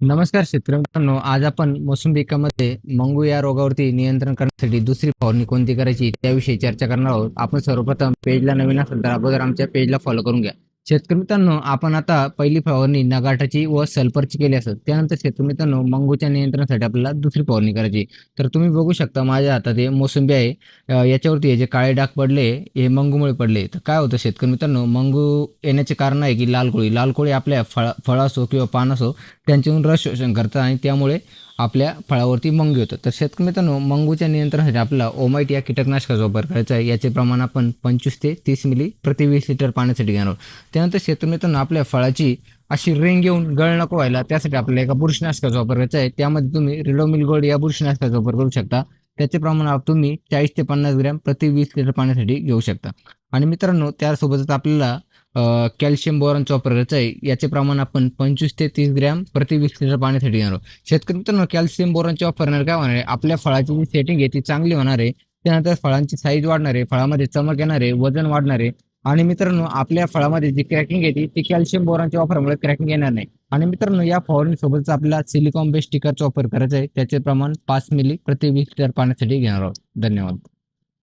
नमस्कार शेतकरी मित्रांनो, आज आपण मोसंबी पिकामध्ये मंगू या रोगावरती नियंत्रण करण्यासाठी दुसरी फवारणी कोणती करायची त्याविषयी चर्चा करणार आहोत. आपण सर्वप्रथम पेजला नवीन असेल तर अगोदर आमच्या पेजला फॉलो करून घ्या. शेतकरी मित्रांनो, आपण आता पहिली फवारणी नगाटाची व सल्फरची केली असेल. त्यानंतर शेतकरी मित्रांनो, मंगूच्या नियंत्रणासाठी आपल्याला दुसरी फवारणी करायची. तर तुम्ही बघू शकता माझ्या हातात हे मोसंबी आहे. याच्यावरती हे जे काळे डाग पडले हे मंगूमुळे पडले. तर काय होतं शेतकरी मित्रांनो, मंगू येण्याचे कारण आहे की लाल कोळी आपल्या फळ असो किंवा पान असो त्यांच्यातून रस शोषण करतात आणि त्यामुळे आपल्या फळावरती मंगू येतं. तर शेतकरी मित्रांनो, मंगूच्या नियंत्रणासाठी आपल्याला ओमाइट या कीटकनाशकाचा वापर करायचा आहे. याचे प्रमाण आपण 25 ते 30 मिली प्रति 20 लिटर पाण्यासाठी घेणार आहोत. त्यानंतर शेतकरी मित्रांनो, आपल्या फळाची अशी रेंग येऊन गळ नको व्हायला त्यासाठी आपल्याला एका बुरशीनाशकाचा वापर करायचा आहे. त्यामध्ये तुम्ही रिडोमिल गोल्ड या बुरशीनाशकाचा वापर करू शकता. त्याचे प्रमाण तुम्ही 40 ते 50 ग्रॅम प्रति 20 लिटर पाण्यासाठी घेऊ शकता. आणि मित्रांनो, त्यासोबतच आपल्याला कॅल्शियम बोरॉनचा वापर करायचा आहे. याचे प्रमाण आपण 25 ते 30 ग्रॅम प्रति 20 लिटर पाण्यासाठी घेणार आहोत. शेतकरी मित्रांनो, कॅल्शियम बोरॉनच्या वापरणार काय होणार आहे, आपल्या फळाची जी सेटिंग आहे ती चांगली होणार आहे. त्यानंतर फळांची साईज वाढणार आहे, फळामध्ये चमक येणार आहे, वजन वाढणार आहे. आणि मित्रांनो, आपल्या फळामध्ये जी क्रॅकिंग येते ती कॅल्शियम बोरॉनच्या वापरामुळे क्रॅकिंग येणार नाही. आणि मित्रांनो, या फवारणीसोबतच आपल्याला सिलिकॉन बेस्ड स्टिकरचा वापर करायचा आहे. त्याचे प्रमाण 5 मिली प्रति 20 लिटर पाण्यासाठी घेणार आहोत. धन्यवाद.